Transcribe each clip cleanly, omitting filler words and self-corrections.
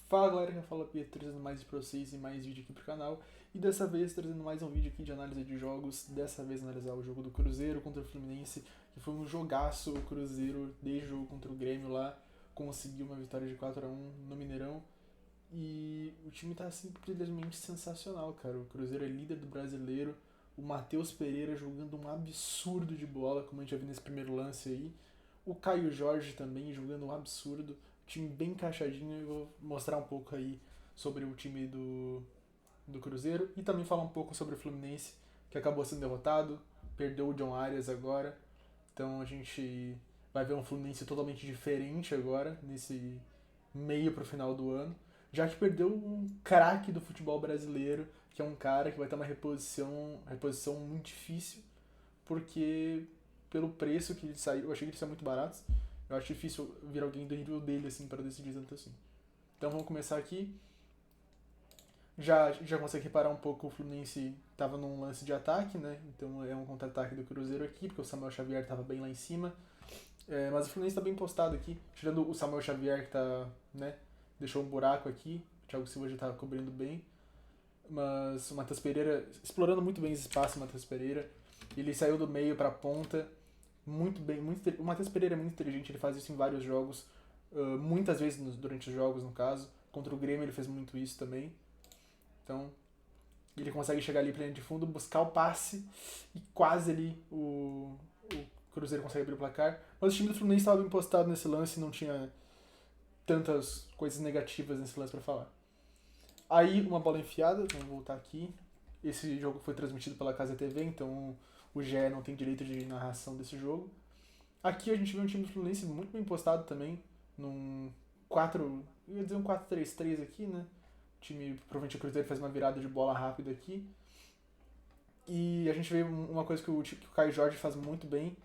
Fala galera, que fala Pietro, trazendo mais pra vocês e mais vídeo aqui pro canal. E dessa vez trazendo mais um vídeo aqui de análise de jogos. Dessa vez analisar o jogo do Cruzeiro contra o Fluminense, que foi um jogaço. O Cruzeiro, desde o jogo contra o Grêmio lá, conseguiu uma vitória de 4-1 no Mineirão. E o time tá simplesmente sensacional, cara. O Cruzeiro é líder do brasileiro. O Matheus Pereira jogando um absurdo de bola, como a gente já viu nesse primeiro lance aí. O Caio Jorge também jogando um absurdo. Time bem encaixadinho. Eu vou mostrar um pouco aí sobre o time do Cruzeiro e também falar um pouco sobre o Fluminense, que acabou sendo derrotado. Perdeu o John Arias agora. Então a gente vai ver um Fluminense totalmente diferente agora, nesse meio pro final do ano. Já que perdeu um craque do futebol brasileiro, que é um cara que vai ter uma reposição muito difícil, porque pelo preço que ele saiu, eu achei que ele saiu muito barato. Eu acho difícil vir alguém do nível dele assim para decidir tanto assim. Então vamos começar aqui. Já consegue reparar um pouco o Fluminense estava num lance de ataque, né? Então é um contra-ataque do Cruzeiro aqui, porque o Samuel Xavier estava bem lá em cima. Mas o Fluminense está bem postado aqui, tirando o Samuel Xavier que tá, né? Deixou um buraco aqui. O Thiago Silva já estava cobrindo bem. Mas o Matheus Pereira, explorando muito bem esse espaço, o Matheus Pereira. Ele saiu do meio para a ponta, muito bem. O Matheus Pereira é muito inteligente, ele faz isso em vários jogos, muitas vezes durante os jogos, no caso. Contra o Grêmio ele fez muito isso também. Então, ele consegue chegar ali pra linha de fundo, buscar o passe e quase ali o Cruzeiro consegue abrir o placar. Mas o time do Fluminense estava bem postado nesse lance e não tinha tantas coisas negativas nesse lance para falar. Aí, uma bola enfiada, vamos voltar aqui. Esse jogo foi transmitido pela Casa TV, então o GE não tem direito de narração desse jogo. Aqui a gente vê um time do Fluminense muito bem postado também, num 4, ia dizer um 4-3-3 aqui, né? O time, provavelmente o Cruzeiro faz uma virada de bola rápida aqui. E a gente vê uma coisa que que o Caio Jorge faz muito bem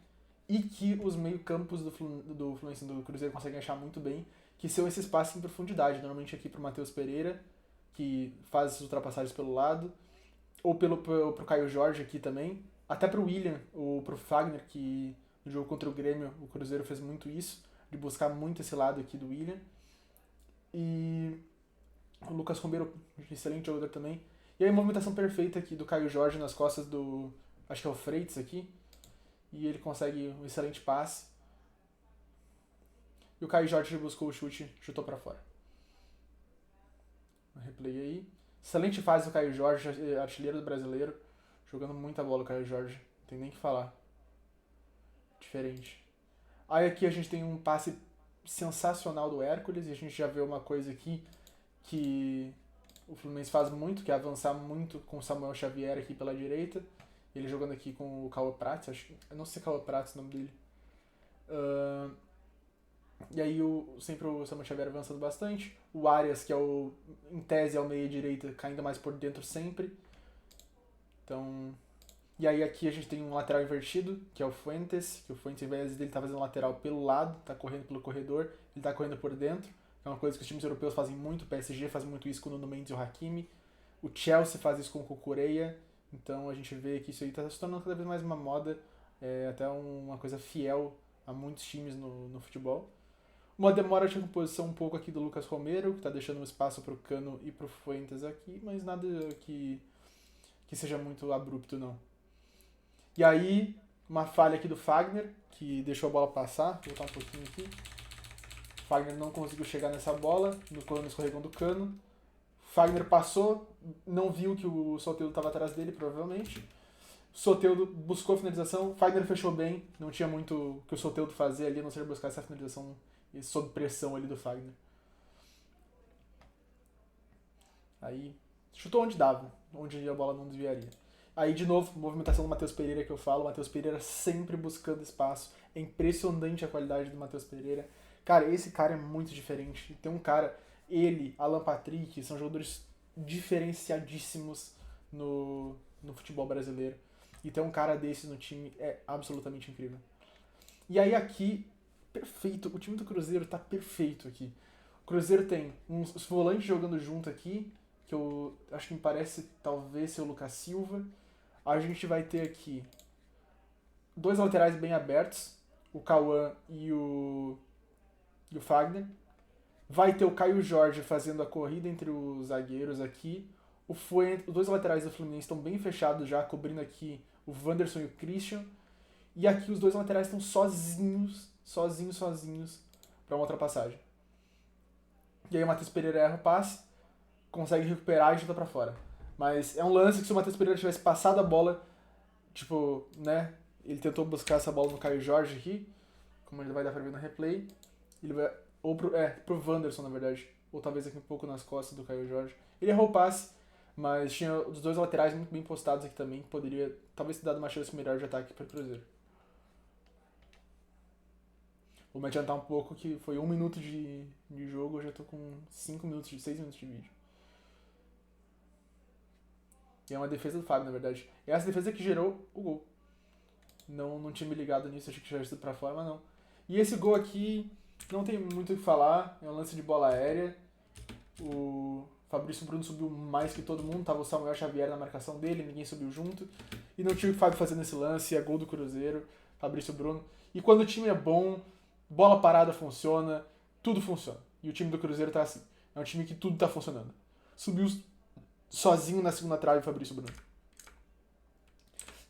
e que os meio-campos do Fluminense do Cruzeiro conseguem achar muito bem, que são esses passes em profundidade. Normalmente aqui pro Matheus Pereira, que faz as ultrapassagens pelo lado, ou pro Caio Jorge aqui também, até pro William ou pro Fagner, que no jogo contra o Grêmio o Cruzeiro fez muito isso, de buscar muito esse lado aqui do William. E o Lucas Romero, excelente jogador também. E aí a movimentação perfeita aqui do Caio Jorge nas costas do, acho que é o Freitas aqui, e ele consegue um excelente passe. E o Caio Jorge buscou o chute, chutou para fora. Replay aí. Excelente fase do Caio Jorge, artilheiro do brasileiro. Jogando muita bola o Caio Jorge, não tem nem o que falar. Diferente. Aí aqui a gente tem um passe sensacional do Hércules, e a gente já vê uma coisa aqui que o Fluminense faz muito, que é avançar muito com o Samuel Xavier aqui pela direita. Ele jogando aqui com o Cauã Prats, acho que. Eu não sei se é Cauã Prats o nome dele. Uh, e aí sempre o Samuel Xavier avançando bastante. O Arias, que é o. Em tese é o meia direita, caindo mais por dentro sempre. Então. E aí aqui a gente tem um lateral invertido, que é o Fuentes, que o Fuentes, ao invés dele tá fazendo lateral pelo lado, tá correndo pelo corredor, ele tá correndo por dentro. É uma coisa que os times europeus fazem muito, o PSG faz muito isso com o Nuno Mendes e o Hakimi. O Chelsea faz isso com o Cucurella. Então a gente vê que isso aí está se tornando cada vez mais uma moda, até uma coisa fiel a muitos times no futebol. Uma demora de recomposição um pouco aqui do Lucas Romero, que está deixando um espaço para o Cano e para o Fuentes aqui, mas nada que seja muito abrupto, não. E aí, uma falha aqui do Fagner, que deixou a bola passar. Vou voltar um pouquinho aqui. O Fagner não conseguiu chegar nessa bola, no escorregão do Cano. Fagner passou, não viu que o Soteldo estava atrás dele, provavelmente. Soteldo buscou a finalização, Fagner fechou bem, não tinha muito o que o Soteldo fazer ali, a não ser buscar essa finalização sob pressão ali do Fagner. Aí, chutou onde dava, onde a bola não desviaria. Aí, de novo, movimentação do Matheus Pereira que eu falo, o Matheus Pereira sempre buscando espaço. É impressionante a qualidade do Matheus Pereira. Cara, esse cara é muito diferente. Tem um cara, ele, Alan Patrick, são jogadores diferenciadíssimos no futebol brasileiro. E ter um cara desse no time é absolutamente incrível. E aí aqui, perfeito, o time do Cruzeiro tá perfeito aqui. O Cruzeiro tem uns volantes jogando junto aqui, que eu acho que me parece talvez ser o Lucas Silva. A gente vai ter aqui dois laterais bem abertos, o Cauã e o Fagner. Vai ter o Caio Jorge fazendo a corrida entre os zagueiros aqui. Os dois laterais do Fluminense estão bem fechados já, cobrindo aqui o Wanderson e o Christian. E aqui os dois laterais estão sozinhos para uma ultrapassagem. E aí o Matheus Pereira erra o passe, consegue recuperar e chuta pra fora. Mas é um lance que se o Matheus Pereira tivesse passado a bola, tipo, né, ele tentou buscar essa bola no Caio Jorge aqui, como ele vai dar pra ver no replay, ele vai, ou pro Wanderson, na verdade, ou talvez aqui um pouco nas costas do Caio Jorge. Ele errou o passe, mas tinha os dois laterais muito bem postados aqui também, que poderia talvez ter dado uma chance melhor de ataque para o Cruzeiro. Vou me adiantar um pouco que foi 1 minuto de jogo, eu já tô com 6 minutos de vídeo. E é uma defesa do Fábio, na verdade. É essa defesa que gerou o gol. Não tinha me ligado nisso, achei que já tinha sido pra fora, mas não. E esse gol aqui, não tem muito o que falar, é um lance de bola aérea. O Fabrício Bruno subiu mais que todo mundo, tava o Samuel Xavier na marcação dele, ninguém subiu junto. E não tinha o que o Fábio fazer nesse lance, é gol do Cruzeiro, Fabrício Bruno. E quando o time é bom, bola parada funciona, tudo funciona. E o time do Cruzeiro tá assim, é um time que tudo tá funcionando. Subiu sozinho na segunda trave o Fabrício Bruno.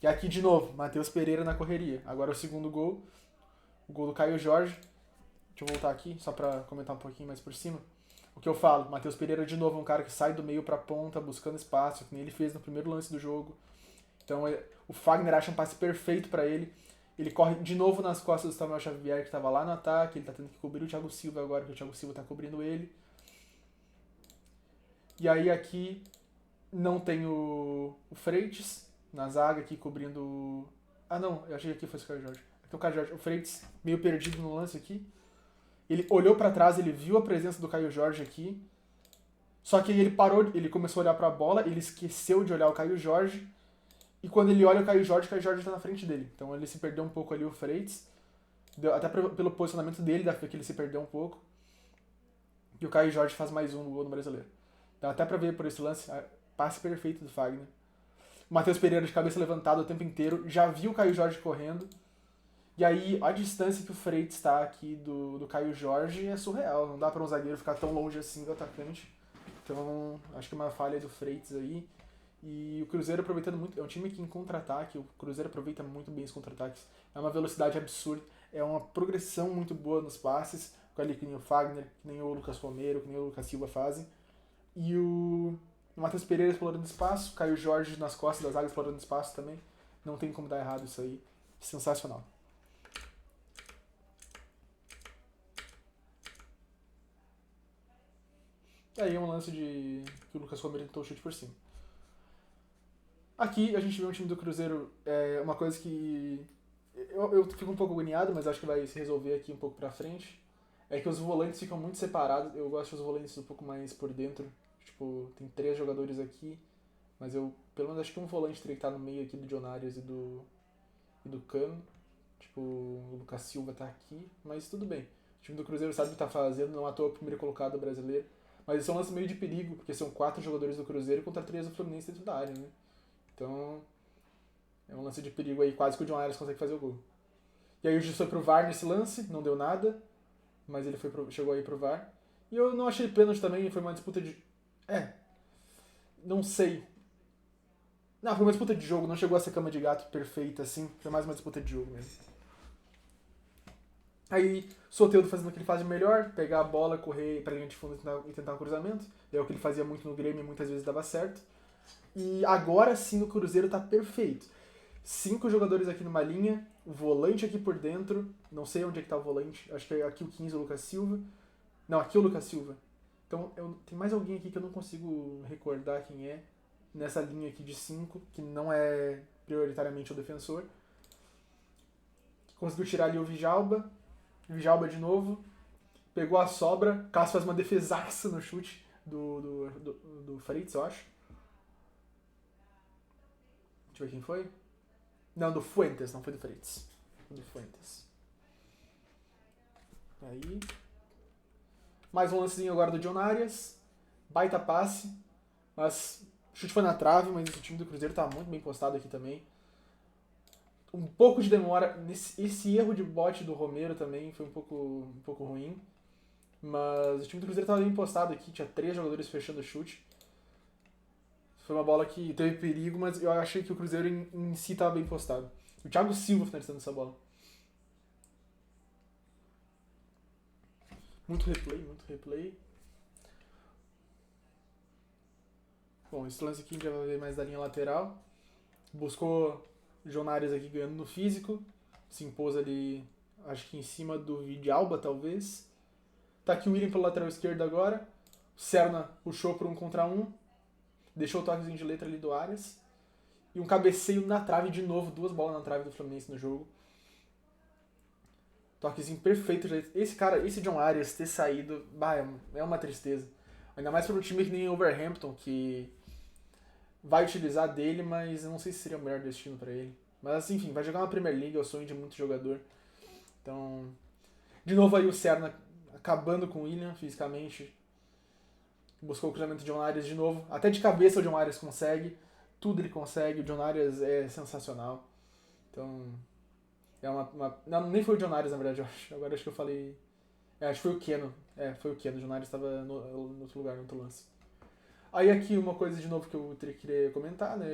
E aqui de novo, Matheus Pereira na correria. Agora o segundo gol, o gol do Caio Jorge. Deixa eu voltar aqui, só pra comentar um pouquinho mais por cima. O que eu falo, Matheus Pereira de novo é um cara que sai do meio pra ponta, buscando espaço, que nem ele fez no primeiro lance do jogo. Então o Fagner acha um passe perfeito pra ele. Ele corre de novo nas costas do Samuel Xavier, que estava lá no ataque. Ele tá tendo que cobrir o Thiago Silva agora, que o Thiago Silva tá cobrindo ele. E aí aqui não tem o Freitas na zaga aqui cobrindo... Ah não, eu achei que aqui fosse o Caio Jorge. Aqui é o Caio Jorge. O Freitas meio perdido no lance aqui. Ele olhou pra trás, ele viu a presença do Caio Jorge aqui. Só que ele parou, ele começou a olhar pra bola, ele esqueceu de olhar o Caio Jorge. E quando ele olha o Caio Jorge tá na frente dele. Então ele se perdeu um pouco ali, o Freitas. Até pelo posicionamento dele, dá pra ver que ele se perdeu um pouco. E o Caio Jorge faz mais um gol no Brasileiro. Dá até pra ver por esse lance, passe perfeito do Fagner. O Matheus Pereira de cabeça levantada o tempo inteiro, já viu o Caio Jorge correndo. E aí a distância que o Freitas está aqui do Caio Jorge é surreal. Não dá para um zagueiro ficar tão longe assim do atacante. Então acho que é uma falha do Freitas aí. E o Cruzeiro aproveitando muito. É um time que em contra-ataque, o Cruzeiro aproveita muito bem os contra-ataques. É uma velocidade absurda. É uma progressão muito boa nos passes. Ali que nem o Fagner, que nem o Lucas Romero, que nem o Lucas Silva fazem. E o Matheus Pereira explorando espaço. Caio Jorge nas costas das águas explorando espaço também. Não tem como dar errado isso aí. Sensacional. E aí é um lance de que o Lucas Romero tentou o chute por cima. Aqui a gente vê um time do Cruzeiro, uma coisa que eu fico um pouco agoniado, mas acho que vai se resolver aqui um pouco pra frente. É que os volantes ficam muito separados. Eu gosto dos volantes um pouco mais por dentro. Tipo, tem 3 jogadores aqui, mas eu pelo menos acho que um volante teria que estar no meio aqui do John Arias e do Cano. Tipo, o Lucas Silva tá aqui, mas tudo bem. O time do Cruzeiro sabe o que tá fazendo, não à toa o primeiro colocado brasileiro. Mas isso é um lance meio de perigo, porque são 4 jogadores do Cruzeiro contra 3 do Fluminense dentro da área, né? Então, é um lance de perigo aí, quase que o John Arias consegue fazer o gol. E aí o Juiz foi pro VAR nesse lance, não deu nada, mas ele chegou aí pro VAR. E eu não achei pênalti também, foi uma disputa de... não sei. Não, foi uma disputa de jogo, não chegou a ser cama de gato perfeita assim, foi mais uma disputa de jogo mesmo. Aí, Soteldo fazendo o que ele faz de melhor, pegar a bola, correr pra linha de fundo e tentar um cruzamento. É o que ele fazia muito no Grêmio e muitas vezes dava certo. E agora sim o Cruzeiro tá perfeito. 5 jogadores aqui numa linha, o volante aqui por dentro, não sei onde é que tá o volante, acho que é aqui o 15, o Lucas Silva. Não, aqui é o Lucas Silva. Então tem mais alguém aqui que eu não consigo recordar quem é, nessa linha aqui de 5, que não é prioritariamente o defensor. Conseguiu tirar ali o Djalma de novo, pegou a sobra, Cássio faz uma defesaça no chute do Freitas, eu acho. Deixa eu ver quem foi. Não, do Fuentes, não foi do Freitas. Do Fuentes. Aí. Mais um lancezinho agora do John Arias. Baita passe. Mas o chute foi na trave, mas o time do Cruzeiro tá muito bem postado aqui também. Um pouco de demora. Esse erro de bote do Romero também foi um pouco ruim. Mas o time do Cruzeiro tava bem postado aqui, tinha 3 jogadores fechando o chute. Foi uma bola que teve perigo, mas eu achei que o Cruzeiro em si tava bem postado. O Thiago Silva finalizando essa bola. Muito replay, muito replay. Bom, esse lance aqui a gente já vai ver mais da linha lateral. Buscou Jonárias aqui ganhando no físico. Se impôs ali, acho que em cima do Vidalba, talvez. Tá aqui o William pelo lateral esquerdo agora. O Serna puxou por 1 contra 1. Deixou o toquezinho de letra ali do Arias. E um cabeceio na trave de novo. 2 bolas na trave do Fluminense no jogo. Toquezinho perfeito. Esse cara, esse John Arias ter saído, bah, é uma tristeza. Ainda mais para um time que nem o Overhampton, que vai utilizar dele, mas eu não sei se seria o melhor destino para ele. Mas enfim, vai jogar uma Premier League, é o sonho de muito jogador. Então, de novo aí o Serna acabando com o William fisicamente. Buscou o cruzamento de John Arias de novo. Até de cabeça o John Arias consegue. Tudo ele consegue. O John Arias é sensacional. Então, é não, nem foi o John Arias, na verdade, eu acho. Agora acho que eu falei... acho que foi o Keno. Foi o Keno. O John Arias estava no outro lugar, no outro lance. Aí aqui uma coisa de novo que eu queria comentar, né?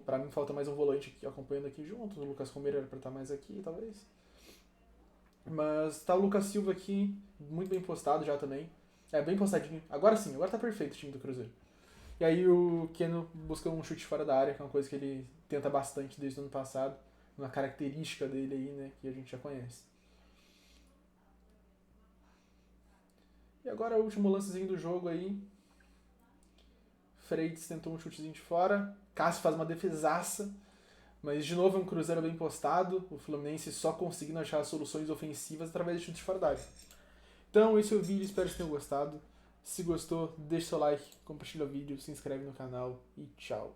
Pra mim falta mais um volante aqui, acompanhando aqui junto. O Lucas Romero era pra estar mais aqui, talvez. Mas tá o Lucas Silva aqui, muito bem postado já também. Bem postadinho. Agora sim, agora tá perfeito o time do Cruzeiro. E aí o Keno busca um chute fora da área, que é uma coisa que ele tenta bastante desde o ano passado. Uma característica dele aí, né? Que a gente já conhece. E agora o último lancezinho do jogo aí. Freitas tentou um chutezinho de fora. Cássio faz uma defesaça. Mas de novo é um Cruzeiro bem postado. O Fluminense só conseguindo achar soluções ofensivas através de chute de fora da área. Então esse é o vídeo, espero que tenham gostado. Se gostou, deixa seu like, compartilha o vídeo, se inscreve no canal e tchau.